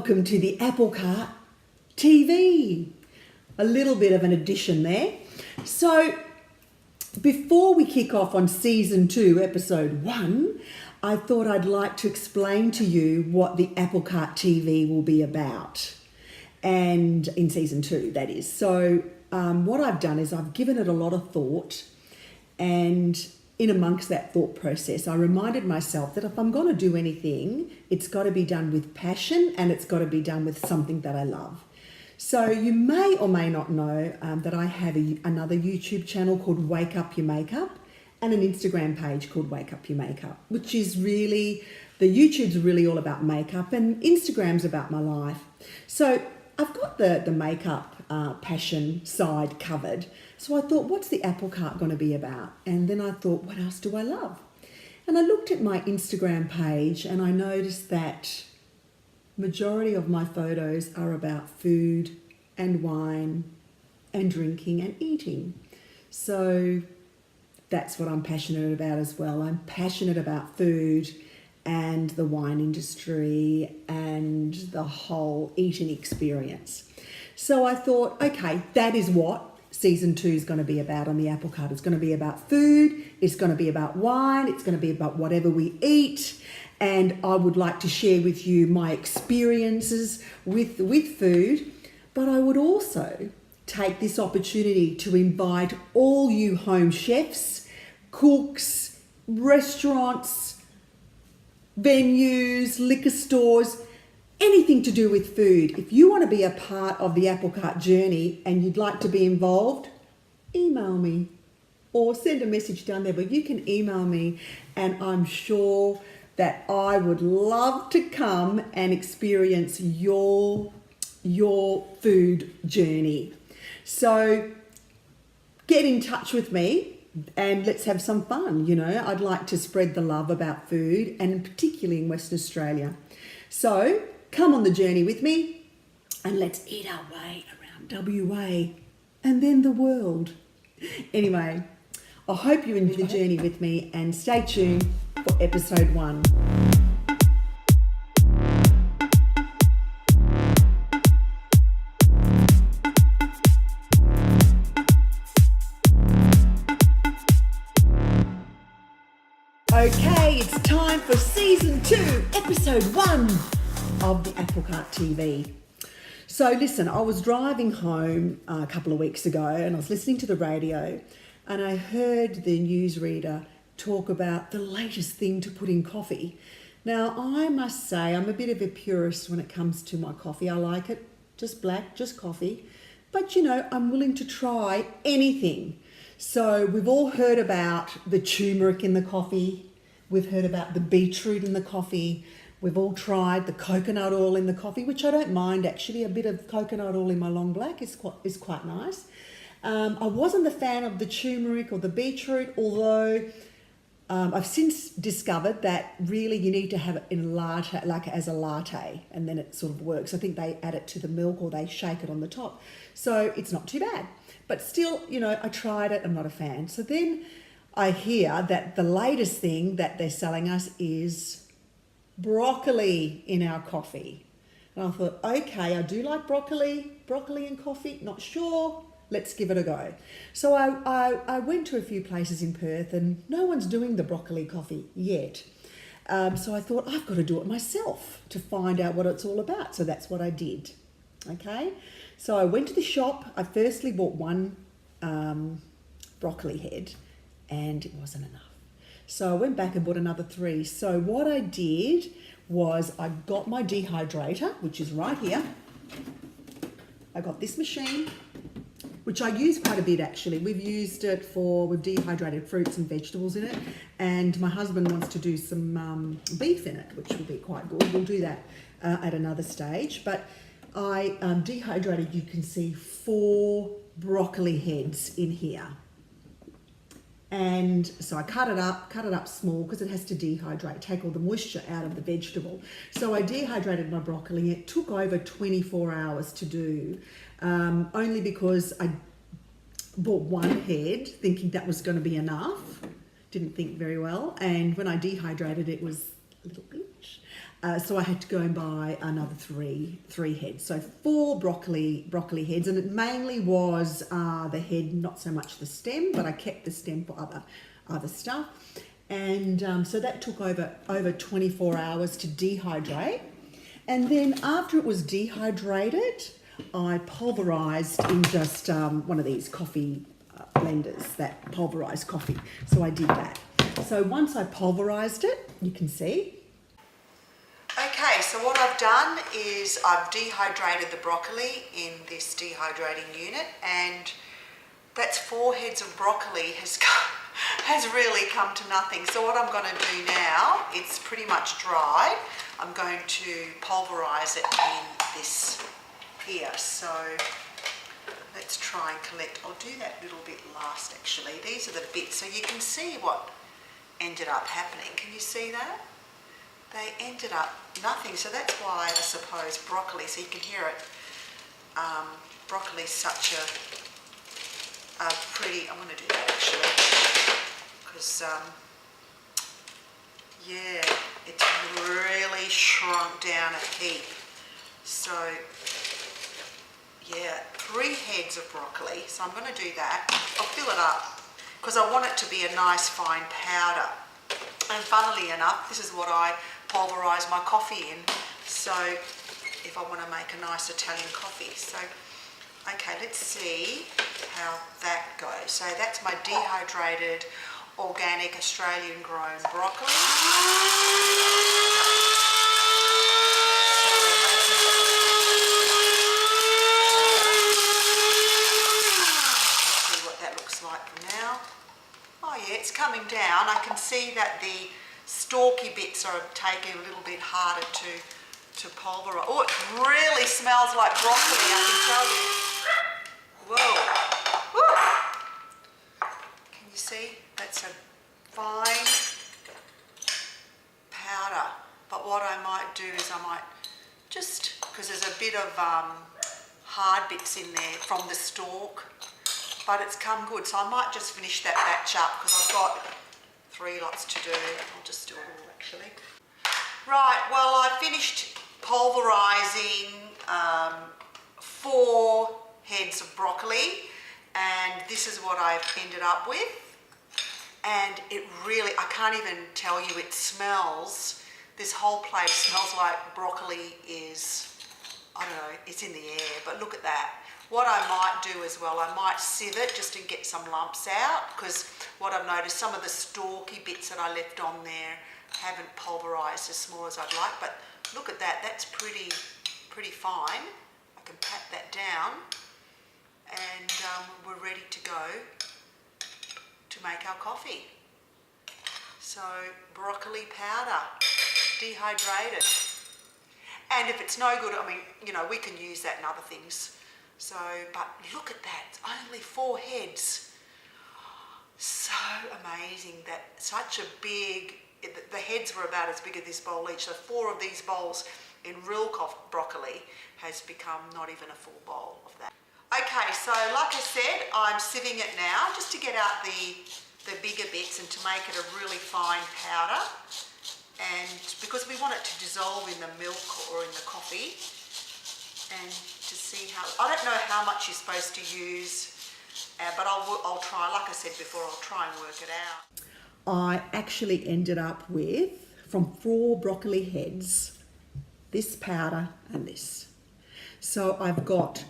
welcome to the AppleCart TV. A little bit of an addition there. So before we kick off on season 2, episode 1, I thought I'd like to explain to you what the AppleCart TV will be about. And in season 2, that is. So what I've done is I've given it a lot of thought, and in amongst that thought process, I reminded myself that if I'm going to do anything, it's got to be done with passion and it's got to be done with something that I love. So you may or may not know that I have another YouTube channel called Wake Up Your Makeup and an Instagram page called Wake Up Your Makeup, which is really, the YouTube's really all about makeup and Instagram's about my life. So I've got the makeup passion side covered. So I thought, what's the AppleCart going to be about? And then I thought, what else do I love? And I looked at my Instagram page and I noticed that majority of my photos are about food and wine and drinking and eating. So that's what I'm passionate about as well. I'm passionate about food and the wine industry and the whole eating experience. So I thought, okay, that is what season 2 is going to be about on the AppleCart. It's going to be about food, it's going to be about wine, it's going to be about whatever we eat, and I would like to share with you my experiences with food, but I would also take this opportunity to invite all you home chefs, cooks, restaurants, venues, liquor stores, anything to do with food. If you want to be a part of the AppleCart journey and you'd like to be involved, email me or send a message down there, but you can email me and I'm sure that I would love to come and experience your food journey. So get in touch with me and let's have some fun. You know, I'd like to spread the love about food, and particularly in Western Australia. So come on the journey with me and let's eat our way around WA and then the world. Anyway, I hope you enjoy the journey with me and stay tuned for episode 1. Okay, it's time for season 2, episode 1 of the AppleCart TV. So listen, I was driving home a couple of weeks ago and I was listening to the radio and I heard the newsreader talk about the latest thing to put in coffee. Now, I must say I'm a bit of a purist when it comes to my coffee. I like it just black, just coffee. But, you know, I'm willing to try anything. So we've all heard about the turmeric in the coffee. We've heard about the beetroot in the coffee. We've all tried the coconut oil in the coffee, which I don't mind actually. A bit of coconut oil in my long black is quite nice. I wasn't a fan of the turmeric or the beetroot, although I've since discovered that really you need to have it in a latte, like as a latte, and then it sort of works. I think they add it to the milk or they shake it on the top. So it's not too bad. But still, you know, I tried it. I'm not a fan. So then I hear that the latest thing that they're selling us is broccoli in our coffee. And I thought, okay, I do like broccoli in coffee, not sure, let's give it a go. So I went to a few places in Perth and no one's doing the broccoli coffee yet. So I thought, I've got to do it myself to find out what it's all about. So that's what I did. Okay, so I went to the shop. I firstly bought one broccoli head and it wasn't enough. So I went back and bought another 3. So what I did was I got my dehydrator, which is right here. I got this machine, which I use quite a bit actually. We've used it we've dehydrated fruits and vegetables in it. And my husband wants to do some beef in it, which will be quite good. We'll do that at another stage. But I dehydrated, you can see 4 broccoli heads in here. And so I cut it up small because it has to dehydrate, take all the moisture out of the vegetable. So I dehydrated my broccoli. It took over 24 hours to do, only because I bought 1 head thinking that was going to be enough. Didn't think very well. And when I dehydrated, it was a little bit. So I had to go and buy another three heads. So 4 broccoli heads, and it mainly was the head, not so much the stem, but I kept the stem for other stuff. And so that took over 24 hours to dehydrate. And then after it was dehydrated, I pulverised in just one of these coffee blenders that pulverise coffee. So I did that. So once I pulverised it, you can see. Okay, so what I've done is I've dehydrated the broccoli in this dehydrating unit, and that's 4 heads of broccoli has really come to nothing. So what I'm going to do now, it's pretty much dried. I'm going to pulverise it in this here. So let's try and collect. I'll do that little bit last actually. These are the bits, so you can see what ended up happening. Can you see that? They ended up nothing, so that's why I suppose broccoli, so you can hear it, broccoli's such a pretty, I'm going to do that actually, because yeah, it's really shrunk down a heap. So yeah, 3 heads of broccoli, so I'm going to do that. I'll fill it up because I want it to be a nice fine powder. And funnily enough, this is what I pulverise my coffee in, so if I want to make a nice Italian coffee. So okay, let's see how that goes. So that's my dehydrated organic Australian grown broccoli. Let's see what that looks like now. Oh yeah, it's coming down. I can see that the stalky bits are taking a little bit harder to pulverise. Oh, it really smells like broccoli, I can tell you. Whoa. Woo. Can you see? That's a fine powder. But what I might do is I might just, because there's a bit of hard bits in there from the stalk, but it's come good. So I might just finish that batch up because I've got 3 lots to do. I'll just do it all actually. Right, well I finished pulverising 4 heads of broccoli, and this is what I've ended up with. And it really, I can't even tell you, it smells, this whole plate smells like broccoli is, I don't know, it's in the air, but look at that. What I might do as well, I might sieve it just to get some lumps out, because what I've noticed, some of the stalky bits that I left on there haven't pulverised as small as I'd like, but look at that, that's pretty fine. I can pat that down, and we're ready to go to make our coffee. So broccoli powder, dehydrated. And if it's no good, I mean, you know, we can use that in other things. So, but look at that, only 4 heads. So amazing that such a big, the heads were about as big as this bowl each. So 4 of these bowls in real broccoli has become not even a full bowl of that. Okay, so like I said, I'm sieving it now just to get out the bigger bits and to make it a really fine powder. And because we want it to dissolve in the milk or in the coffee, and to see how, I don't know how much you're supposed to use, but I'll try, like I said before, I'll try and work it out. I actually ended up with, from 4 broccoli heads, this powder and this. So I've got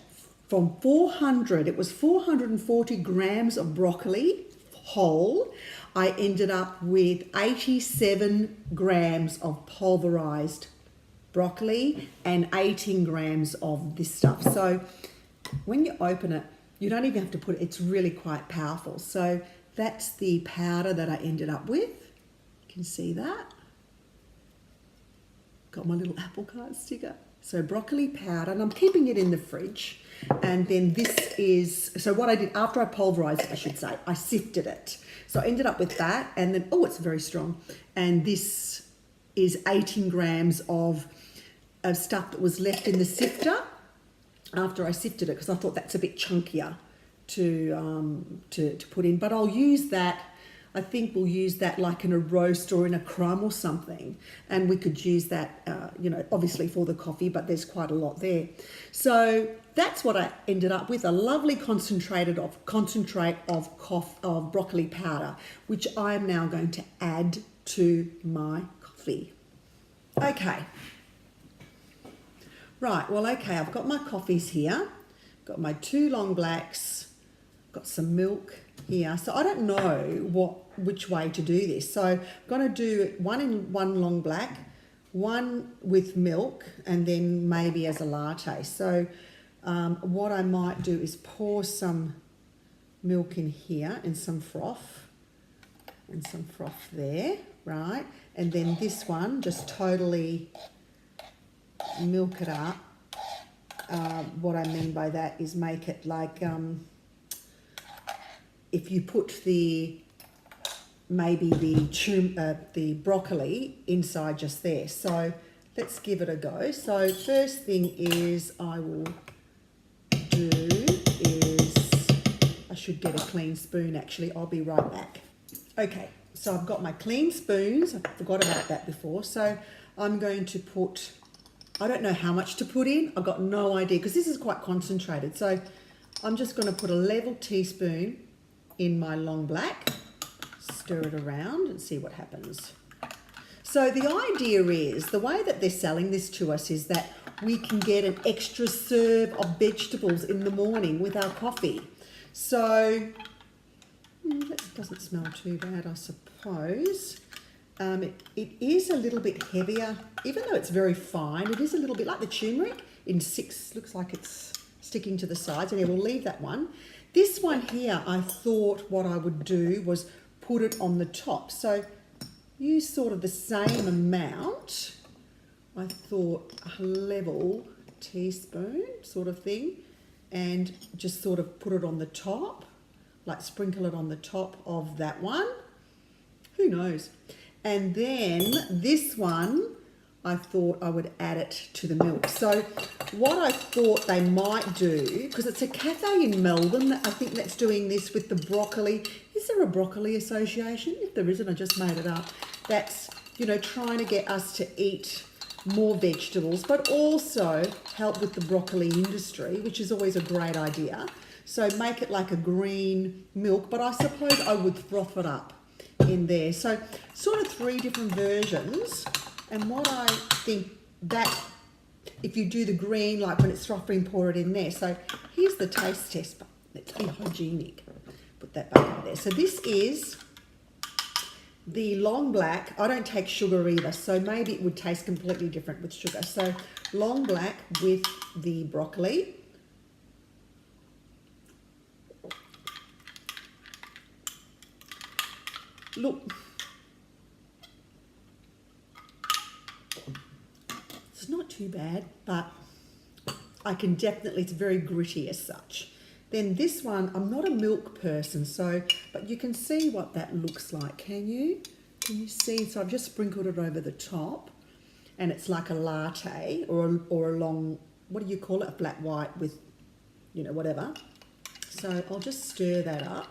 from 400, it was 440 grams of broccoli whole. I ended up with 87 grams of pulverized broccoli and 18 grams of this stuff. So when you open it, you don't even have to put it, it's really quite powerful. So that's the powder that I ended up with. You can see that. Got my little AppleCart sticker. So broccoli powder, and I'm keeping it in the fridge. And then this is, so what I did after I pulverized it, I should say, I sifted it. So I ended up with that, and then, oh, it's very strong. And this is 18 grams of stuff that was left in the sifter after I sifted it, because I thought that's a bit chunkier to put in. But I'll use that I think we'll use that like in a roast or in a crumb or something. And we could use that, obviously for the coffee, but there's quite a lot there. So that's what I ended up with, a lovely concentrate of broccoli powder, which I am now going to add to my coffee. Okay. Right, well, okay, I've got my coffees here. Got my 2 long blacks, got some milk here. So I don't know which way to do this. So I'm going to do one in one long black, one with milk, and then maybe as a latte. So what I might do is pour some milk in here and some froth there, right? And then this one, just totally milk it up. What I mean by that is make it like if you put the broccoli inside just there. So let's give it a go. So first thing is I should get a clean spoon actually. I'll be right back. Okay, so I've got my clean spoons. I forgot about that before. So I'm going to put, I don't know how much to put in. I've got no idea because this is quite concentrated. So I'm just going to put a level teaspoon in my long black, stir it around and see what happens. So the idea is, the way that they're selling this to us is that we can get an extra serve of vegetables in the morning with our coffee. So that doesn't smell too bad, I suppose. It is a little bit heavier, even though it's very fine. It is a little bit like the turmeric in 6, looks like it's sticking to the sides. And we'll leave that one. This one here, I thought what I would do was put it on the top. So use sort of the same amount. I thought a level teaspoon sort of thing, and just sort of put it on the top, like sprinkle it on the top of that one. Who knows? And then this one, I thought I would add it to the milk. So what I thought they might do, because it's a cafe in Melbourne, I think that's doing this with the broccoli. Is there a broccoli association? If there isn't, I just made it up. That's, trying to get us to eat more vegetables, but also help with the broccoli industry, which is always a great idea. So make it like a green milk, but I suppose I would froth it up in there. So sort of 3 different versions. And what I think that if you do the green, like when it's frothing, pour it in there. So here's the taste test. Let's be hygienic. Put that back in there. So this is the long black. I don't take sugar either, so maybe it would taste completely different with sugar. So long black with the broccoli. Look, it's not too bad, but I can definitely, it's very gritty as such. Then this one, I'm not a milk person, but you can see what that looks like, can you? Can you see? So I've just sprinkled it over the top, and it's like a latte or a long, what do you call it? A flat white with, whatever. So I'll just stir that up.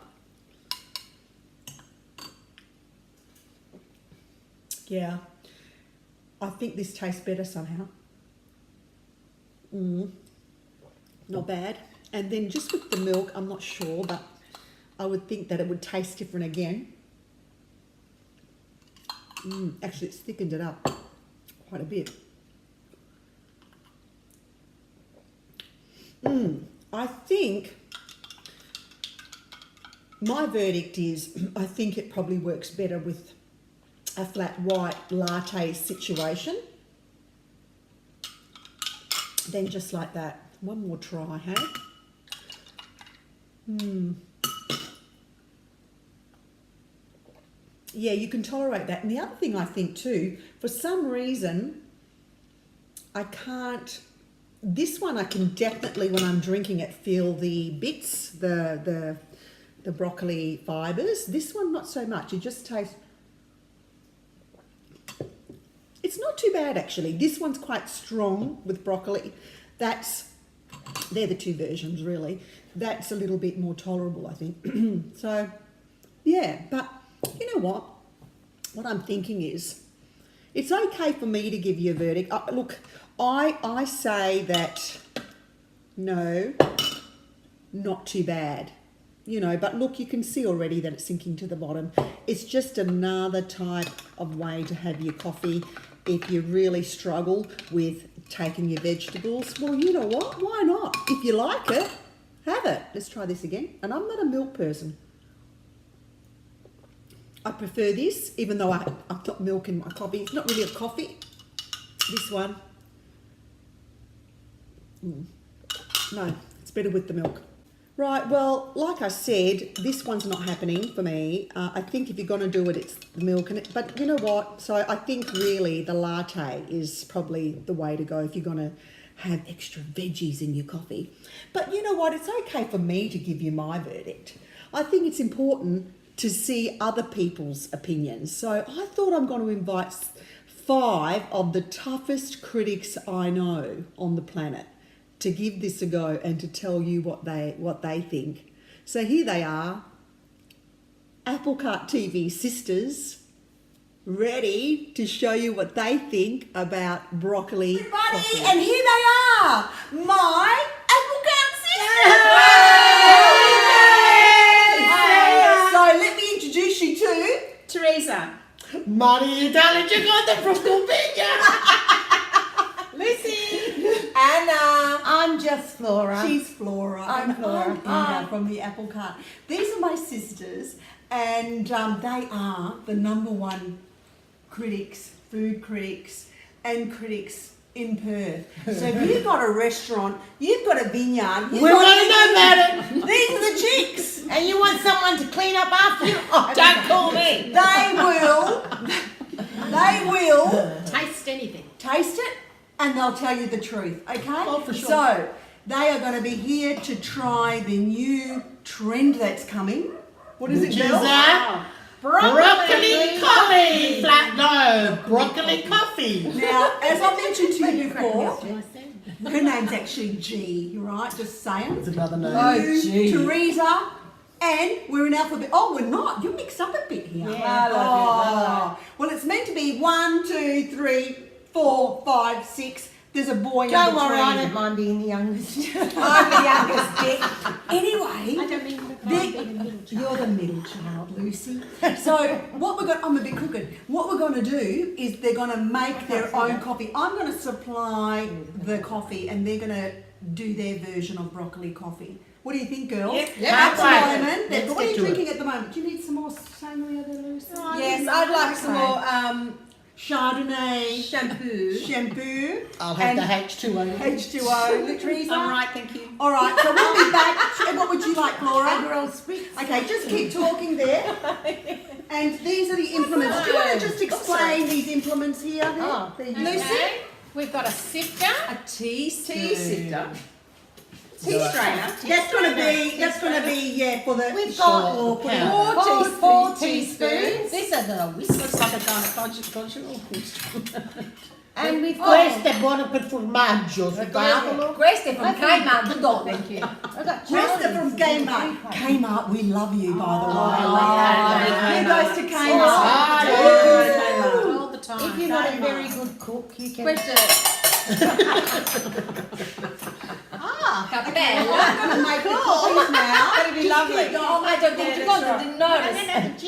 Yeah, I think this tastes better somehow. Not bad. And then just with the milk, I'm not sure, but I would think that it would taste different again. Actually, it's thickened it up quite a bit. I think my verdict is I think it probably works better with a flat white latte situation than just like that. One more try, hey? Yeah, you can tolerate that. And the other thing I think too, for some reason, I can't, this one I can definitely, when I'm drinking it, feel the bits, the broccoli fibres. This one, not so much. It just tastes, it's not too bad actually. This one's quite strong with broccoli. They're the 2 versions really. That's a little bit more tolerable, I think. So, yeah, but You know what? What I'm thinking is, it's okay for me to give you a verdict. Look, I say that, no, not too bad. You know, but look, you can see already that it's sinking to the bottom. It's just another type of way to have your coffee. If you really struggle with taking your vegetables, well, you know what? Why not? If you like it, have it. Let's try this again. And I'm not a milk person. I prefer this, even though I've got milk in my coffee. It's not really a coffee. This one. No, it's better with the milk. Right, well, like I said, this one's not happening for me. I think if you're going to do it, it's the milk in it. But you know what? So I think really the latte is probably the way to go if you're going to have extra veggies in your coffee. But you know what? It's okay for me to give you my verdict. I think it's important to see other people's opinions. So I thought I'm going to invite 5 of the toughest critics I know on the planet to give this a go and to tell you what they think. So here they are, AppleCart TV sisters, ready to show you what they think about broccoli. Everybody, and here they are, my AppleCart sisters. So let me introduce you to Teresa. Money, you darling, you got the broccoli Lucy, Anna. I'm just Flora. She's Flora. I'm Flora. I'm Inga from the AppleCart. These are my sisters, and they are the #1 critics, food critics, and critics in Perth. So if you've got a restaurant, you've got a vineyard, We want to know about it. these are the chicks. And you want someone to clean up after you? Oh, don't call me. They will Taste anything. taste it and they'll tell you the truth, okay? Oh, for sure. So, they are going to be here to try the new trend that's coming. What is Which it, is Bill? that? Broccoli coffee. Flat no, broccoli coffee. Now, as I mentioned to you before, her name's actually G, right? Just saying. It's another name. Oh, Gee. Teresa, and we're in alphabet. Oh, we're not. You're mixed up a bit here. Yeah, Oh. Well, it's meant to be 1, 2, 3, 4, 5, 6. There's a boy in Don't between. worry, I don't mind being the youngest. I'm the youngest, Dick. Anyway, I don't mean to be the middle child. you're the middle child, Lucy. So what we're going, I'm a bit crooked. What we're going to do is they're going to make their own coffee. I'm going to supply the coffee, and they're going to do their version of broccoli coffee. What do you think, girls? Yep. At the Right. moment, Let's what are get you to drinking at the moment? Do you need some more sangria there, Lucy? Yes, I'd like some more Chardonnay shampoo. I'll have and the H2O. H2O. Teresa? I'm right, thank you. All right, so we'll be back. What would you like, Laura? Aperol spritz. Okay, just keep talking there. And these are the implements. Do you want to just explain these implements here? There? Oh, There you Lucy? go. We've got a sifter, A tea tea sifter, tea Right. strainer. That's gonna be for the We've got Sure, for powder. the- four teaspoons. These are the whiskers. Looks like a kind of conjugal. And we've Questo got... è buono per formaggio, sbatolo. Queste from Kmart, the thank you. I've got Resta from Kmart. Kmart, we love you, by the way. yeah. Who goes to Kmart? All the time. If you're not a very good cook, you can... Queste. Cappella. I'm going to make the coffees now. That'd be lovely. I don't think you got didn't notice. That's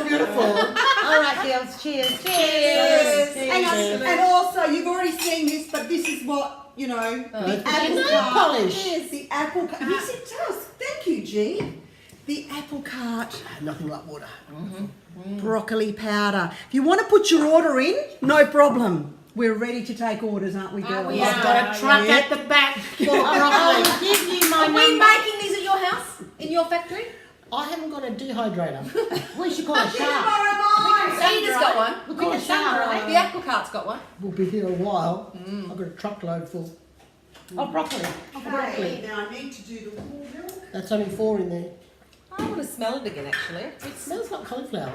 beautiful. All right, girls, cheers. Cheers. Hang on. And also, you've already seen this, but this is what, the apple nail cart. polish. Yes, the apple cart. Yes, it does. Thank you, G. The apple cart Nothing like water. broccoli powder. If you want to put your order in, no problem. We're ready to take orders, aren't we, girls? we I've are. got a truck at the back full of I'll broccoli. give you my Are we number. making these at your house? In your factory? I haven't got a dehydrator. We should call a shark. Sanders got one. We'll call a shark. The apple cart's got one. We'll be here a while. I've got a truckload full. Oh, broccoli. Okay, now I need to do the whole milk. That's only 4 in there. I want to smell it again, actually. It smells like cauliflower.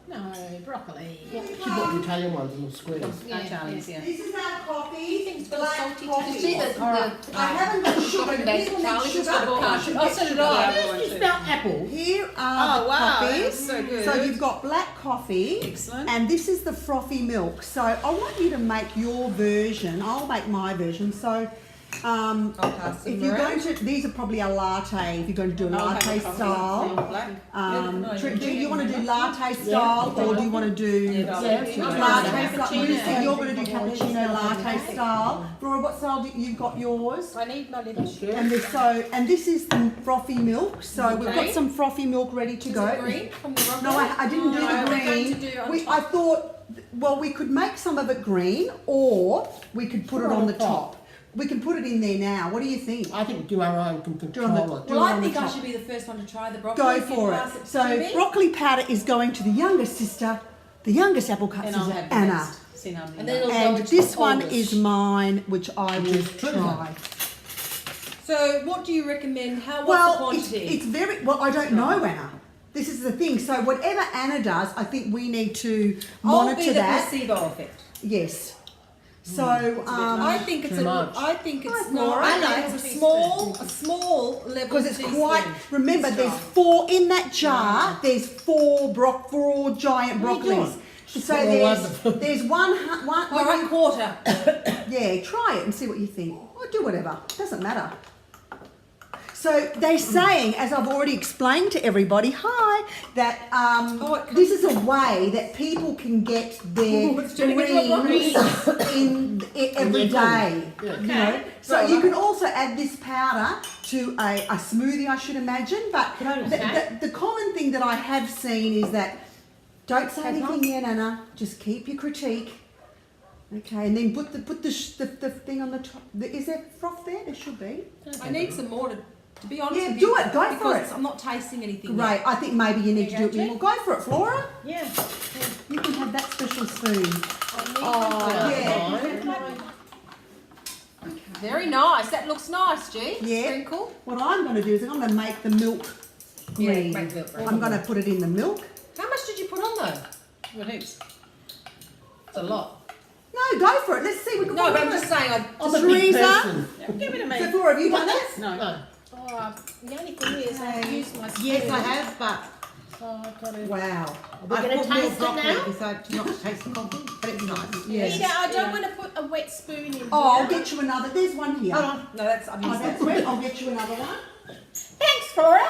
No, broccoli. She bought the Italian ones in the squares. Yeah, Charlie's, yeah. This is our coffee. Things got Black salty. coffee. Did you see the I haven't got sugar. Coffee Days People Charlie's need sugar. got a car. Should Oh, get so did sugar. I. Yeah, You spell apple. Here are Oh, the wow, coffees. that's so good. So you've got black coffee. Excellent. And this is the frothy milk. So I want you to make your version. I'll make my version. So I'll pass them if you're around. going to, these are probably a latte. If you're going to do a I'll have latte a coffee. style. Black. Do you want to do latte style or do you want to do latte style? Lucy, you're going to do cappuccino latte style. Laura, what style do you've got yours? I need my little sugar. And this is the frothy milk. So we've got Okay. some frothy milk ready to Is go. it green from the broccoli? No, I didn't do No, the we're going green. to do on I top. thought, well, we could make some of it green, or we could put it on the top. We can put it in there now. What do you think? I think do our own can Do control on the- it. do Well, it I on the think I top. should be the first one to try the broccoli. Go If you for pass it. to So me. broccoli powder is going to the youngest sister. The youngest apple cut And I'll sister, have the Anna. best. See how many And then are. it'll go And into this the one oldest. is mine, which I will Which is true. try. So, what do you recommend? What's the Well, quantity? it's very, well, I don't know, Anna. This is the thing. So whatever Anna does, I think we need to I'll monitor be the that. placebo effect. Yes. So, I think it's Too much. I think it's Hi, no. Flora. I Hello. think it's a small level. because it's teaspoon. quite, remember It's there's dry. 4 in that jar, there's 4 giant What are you broccolis. doing? So Oh, there's, wonderful. there's one, All right, quarter. yeah, try it and see what you think. Or do whatever, doesn't matter. So they're saying, as I've already explained to everybody, that this is a way that people can get their it's turning into a broccoli. greens every day. Yeah. You know? So you can also add this powder to a smoothie, I should imagine. But the common thing that I have seen is that don't say anything yet, Anna. Just keep your critique. Okay, and then put the thing on the top. Is there froth there? There should be. I need some more to be honest Yeah, with do you. it, go for because it. I'm not tasting anything. Great. Yet. I think maybe you need to do it. Jane? Well, go for it, Flora. Yeah. You can have that special spoon. Oh, yeah. Very nice. That looks nice, G. Yeah. Sprinkle. What I'm going to do is I'm going to make the milk green. make milk green. I'm going to put it in the milk. How much did you put on though? What heaps? It's a lot. No, go for it. Let's see. We can No, but I'm just saying. I'm a big Teresa? person. Give it to me. So, Flora, have you done that? No. No. Oh, the only thing is I've used my spoon. Yes, I have, but So I've got to... Wow. I gonna put more taste it broccoli now? because I not to taste the coffee, but it's nice. Yes. Peter, I don't want to put a wet spoon in Oh, I'll here. get you another. There's one here. Hold on. No, that's I've Oh, used that's that. great. I'll get you another one. Thanks, Flora.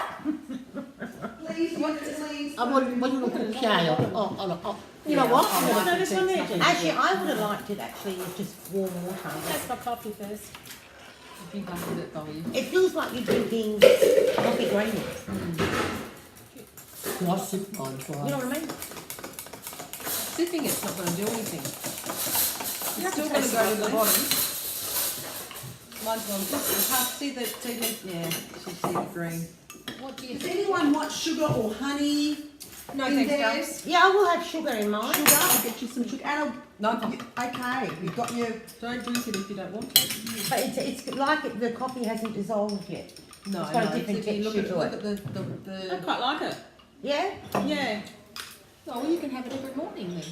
Please, please. I wouldn't look at the scale. You know what? No, this one there, Jen. Actually, I would have liked it actually with just warm water. That's my coffee first. I think I did it, W. It feels like you're drinking coffee grainy. I sip mine You know what I mean? Sipping it's not going to do anything. It's still going to go to the bottom. Mine's gone. See the yeah. She's see the green. What do you Does think? anyone want sugar or honey No in thanks, theirs? guys. Yeah, I will have sugar in mine. Sugar, I'll get you some sugar. Anna, No, okay, you've got your. don't drink it if you don't want to. But it's like the coffee hasn't dissolved yet. No, It's got a no. different If you look texture at to look at I the. quite like it. Yeah? Yeah. Oh, well, you can have it every morning then.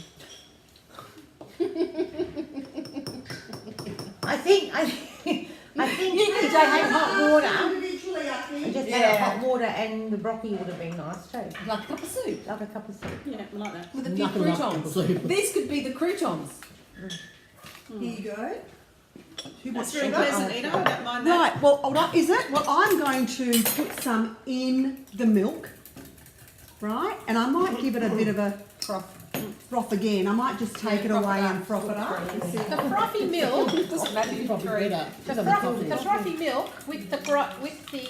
I think if I had hot water, Individually, I I think. just Yeah. had a hot water and the broccoli would have been nice too. Like a cup of soup Like a cup of soup. Yeah, I like that. with a few Nothing like croutons. soup. These could be the croutons. Here you go. Who wants That's very sugar? pleasant, Ina. I don't mind that. Right, well, hold on, is it? Well, I'm going to put some in the milk, right? And I might give it a bit of a froth again. I might just take it froth away it up. and froth it up. And see. The frothy milk, Doesn't matter if you Probably three. better. the Some coffee. frothy milk with the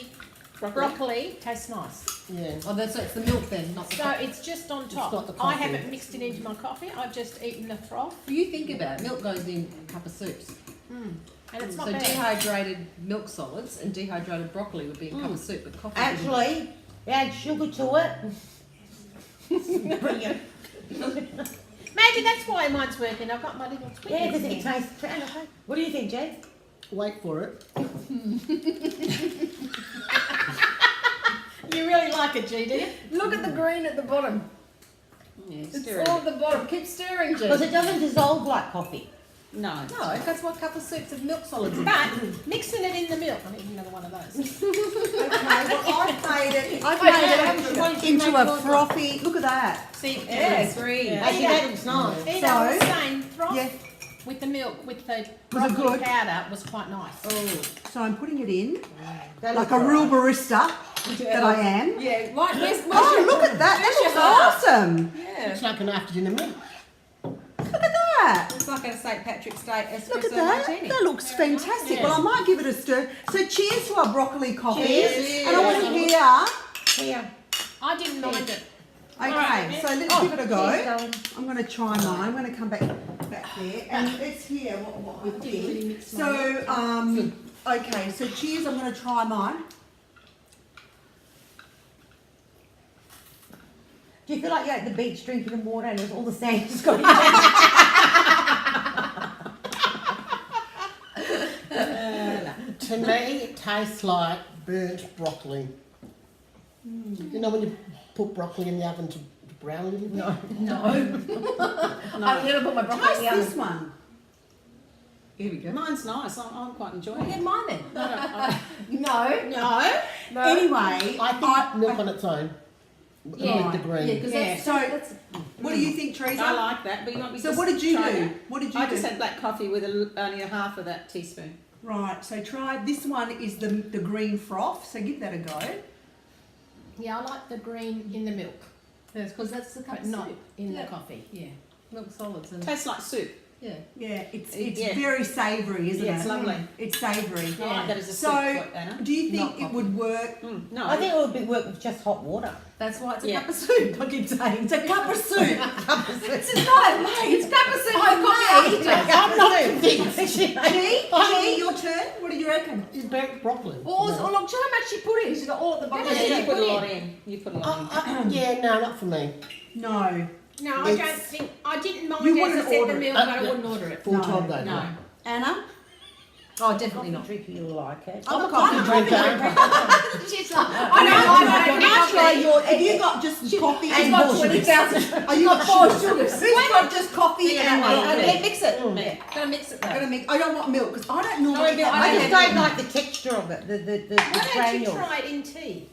broccoli tastes nice. Yeah. Oh, that's so it's the milk then, not the So coffee. it's just on not top. the I coffee. haven't mixed it into my coffee. I've just eaten the froth, You think about it, milk goes in a cup of soups. and it's not So bad. dehydrated milk solids and dehydrated broccoli would be a cup of soup, but coffee. wouldn't. Actually, add sugar to it. Brilliant. Maybe that's why mine's working. I've got my little tweak. Yeah, because it tastes. What do you think, Jay? Wait for it. You really like it, G, do you? Look at the green at the bottom. Yeah, It's stir it. all at the bottom. Keep stirring, Jen. Because it doesn't dissolve like coffee. No. No, that's what a couple of scoops of milk solids in. But mixing it in the milk, I need another one of those. Okay, well, I've made it Okay, into a frothy. Look at that. See, Yeah. three. Yeah. Actually, that looks nice. You know, I was So- saying, froth Yeah. with the milk, with the Was it broccoli good? powder was quite nice. Oh, so I'm putting it in That like looks a real alright. barista that I am. Yeah, right. Where's Oh, look at that! where's your That looks awesome. Yeah. It's like an after dinner meal. Look at that. It's like a St. Patrick's Day espresso Look at that. martini. That looks Very nice. fantastic. Yeah. Well, I might give it a stir. So cheers to our broccoli coffee. Cheers. And I want to hear. Here. I didn't mind it. Okay, Alright. so let's give it a go. Cheers, darling. I'm going to try mine. I'm going to come back there, and let's hear what we didn't really think. mix So, okay, so cheers. I'm going to try mine. Do you feel like you're at the beach drinking the water and there's all the sand just going To me, it tastes like burnt broccoli. You know when you put broccoli in the oven to brown a little bit? No. I'm going to put my broccoli in Taste the oven. this one. Here we go. Mine's nice. I'm quite enjoying Get it. mine then. No. No. Anyway, I think milk on its own. Yeah. With the green. Yeah, because Yeah. that's what do you think, Teresa? I like that, but you want me So to what did you try do? that? What did you I do? just had black coffee with only a half of that teaspoon. Right, so try this one is the green froth, so give that a go. Yeah, I like the green in the milk, because that's the cup but of not soup. in Yeah. the coffee. Yeah, milk solids and Tastes like soup. yeah. Yeah, it's Yeah. very savoury, isn't Yeah, it? it's lovely. It's savoury. I like that as a So, soup, Anna. do you Not think it coffee. would work? No. I think it would be work with just hot water. That's why it's a Yeah. cup of soup. I keep saying It's a cup of soup. It's not mate. It's cup of soup. I'm I'm not convinced. G, your turn. What do you reckon? It's burnt broccoli. Oh, look, how much she put in. She's got all at the bottom. Yeah, you put a in. lot in. You put a lot in. Yeah, no, not for me. No. No, I It's- don't think. I didn't mind You as I wouldn't said order the it. milk, but I Yeah. wouldn't order it. Full No, time though. No. Anna? Oh, definitely not. Drinker, you'll like it. I'm a Coffee drinker. She's like, Can I try your? Have you got just coffee She's and got more 20,000. sugars? Are you got four sugars? Who's got just coffee and milk? Mix it. Yeah. Gotta mix it though. I'm gonna make. I don't want milk because I don't No, normally. milk. have I milk. just don't like the texture of it, the Why don't you granules. try it in tea?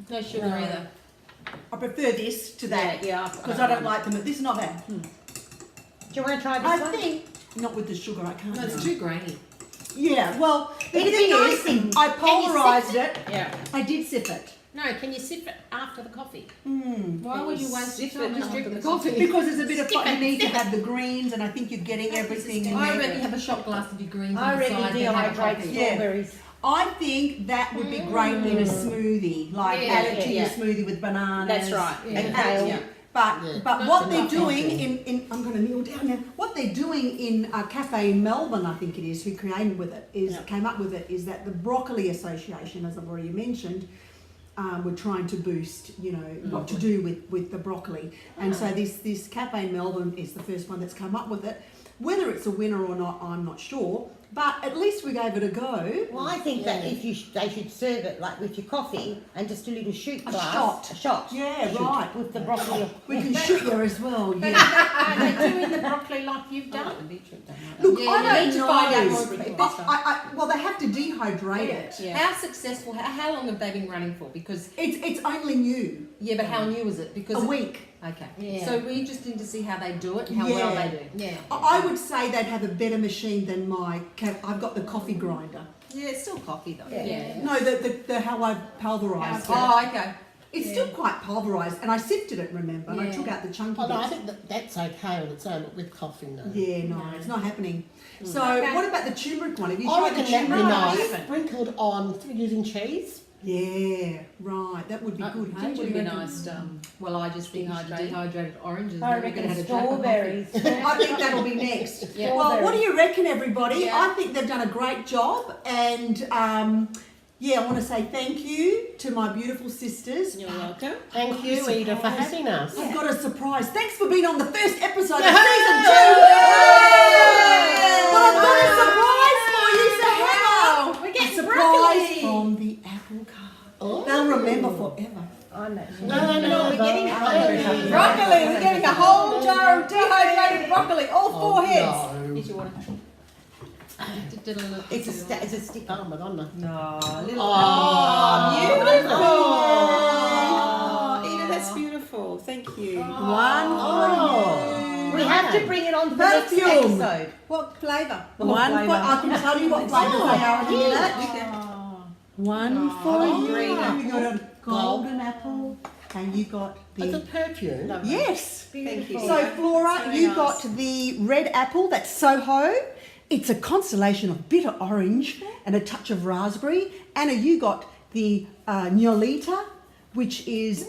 No sugar No. either. I prefer this to that Yeah, because I don't like them. This is not bad. Do you want to try this I one? think not with the sugar. I can't. No, it's do. too grainy. Yeah. Well, the It'd thing be nice is, and- I Can you pulverised sift it. Yeah. I did sip it. No, can you sip it after the coffee? Why would you waste your Sift time? it Just drink after the the coffee. Because there's a bit of Skip you it, need to skip it. have the greens, and I think you're getting everything in I there. reckon have a shot glass of your greens I on the reckon side, then have a dehydrate coffee. Yeah. strawberries. I think that would be great in a smoothie, like Yeah, add it to yeah, your yeah. smoothie with bananas. That's right. Yeah. And Kale. yeah. But Yeah. but what they're enough doing coffee. in I'm going to kneel down now. What they're doing in a cafe in Melbourne, I think it is, who created with it is Yeah. came up with it is that the Broccoli Association, as I've already mentioned, were trying to boost, what to do with the broccoli. And so this cafe in Melbourne is the first one that's come up with it. Whether it's a winner or not, I'm not sure. But at least we gave it a go. Well, I think that if they should serve it like with your coffee and just a little shoot A glass. shot. A shot. Yeah, right. With the broccoli. We can shoot you as well. Yeah. Are they doing the broccoli like you've I like done? the beetroot, don't I? Look, Yeah, I you don't need to know. find out more about Well, they have to dehydrate it. Yeah. How successful, how long have they been running for? Because, It's only new. yeah, but how new is it? Because A week. Okay. Yeah. So we're interested to see how they do it and how Yeah. well they do. Yeah. I would say they'd have a better machine than I've got the coffee grinder. Yeah, it's still coffee though. Yeah. No, the how I pulverised it. Oh, okay. It's still quite pulverised, and I sifted it. Remember, and I Yeah. took out the chunky Oh, no, I bits. think that's okay on its own, but with coffee, no. Yeah, no, it's not happening. So, Okay. what about the turmeric one? Have you I tried the reckon that'd be turmeric? nice, Right. sprinkled on using cheese. Yeah, right. That would be good. Hey? Ginger What would do be you reckon? nice. Well, I just think Dehydrated. dehydrated oranges. I We're gonna reckon have a drop of strawberries. I think that'll be next. Yeah. Well, what do you reckon, everybody? Yeah. I think they've done a great job, and yeah, I want to say thank you to my beautiful sisters. You're welcome. Thank you, Ida, for having us. I've got a surprise. Thanks for being on the first episode of Yay! season 2. Well, I've got a surprise for you, so hang on. We're A getting surprise broccoli. from the Apple Cart. Oh. They'll remember forever. I know. No, we're getting hungry. Broccoli, we're getting a whole jar of dehydrated broccoli, all four heads. No. Here's your water. It's a stick. Oh, Madonna. No, little. Oh, beautiful. Oh. Eda, that's beautiful. Thank you. We have to bring it on to the next Perfume. episode. What flavour? What flavour? I can tell you what flavours they are in a minute. One for you. You got a golden apple, and you got It's a the perfume. yes. Thank you. So Flora, Very you nice. got the red apple. That's Soho. It's a constellation of bitter orange and a touch of raspberry. Anna, you got the Niolita, which is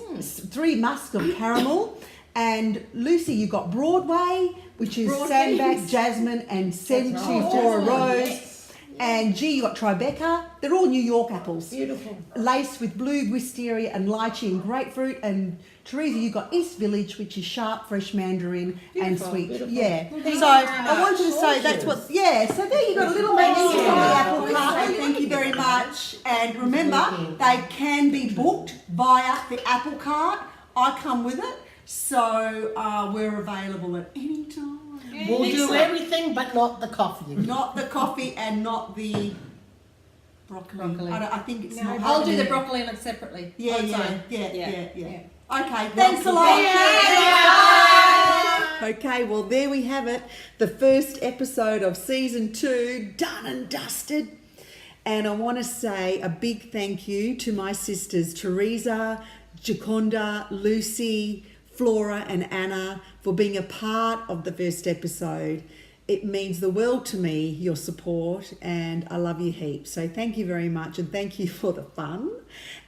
3 musks of caramel. And Lucy, you got Broadway, which is sandbag, jasmine, and centiflora rose. And G, you got Tribeca. They're all New York apples. Beautiful. Laced with blue wisteria and lychee and grapefruit. And Teresa, you got East Village, which is sharp, fresh mandarin and sweet. Yeah. So I wanted to say that's what. Yeah. So there you got a little menu from the Apple Cart. Thank you very much. And remember, they can be booked via the Apple Cart. I come with it, so we're available at any time. We'll do everything but not the coffee. Not the coffee and not the broccoli. I think it's not. I'll do the broccoli and it separately. Yeah, On its yeah, own. yeah. Okay, thanks a lot. Okay, well there we have it. The first episode of season 2, done and dusted. And I want to say a big thank you to my sisters Teresa, Jaconda, Lucy, Flora and Anna for being a part of the first episode. It means the world to me, your support, and I love you heaps. So thank you very much, and thank you for the fun.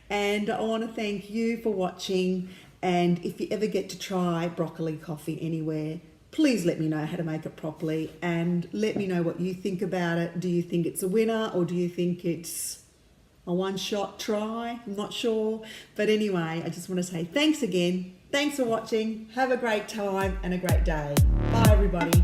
And I want to thank you for watching. And if you ever get to try broccoli coffee anywhere, please let me know how to make it properly, and let me know what you think about it. Do you think it's a winner, or do you think it's a one-shot try? I'm not sure. But anyway, I just want to say thanks again. Thanks for watching. Have a great time and a great day. Bye, everybody.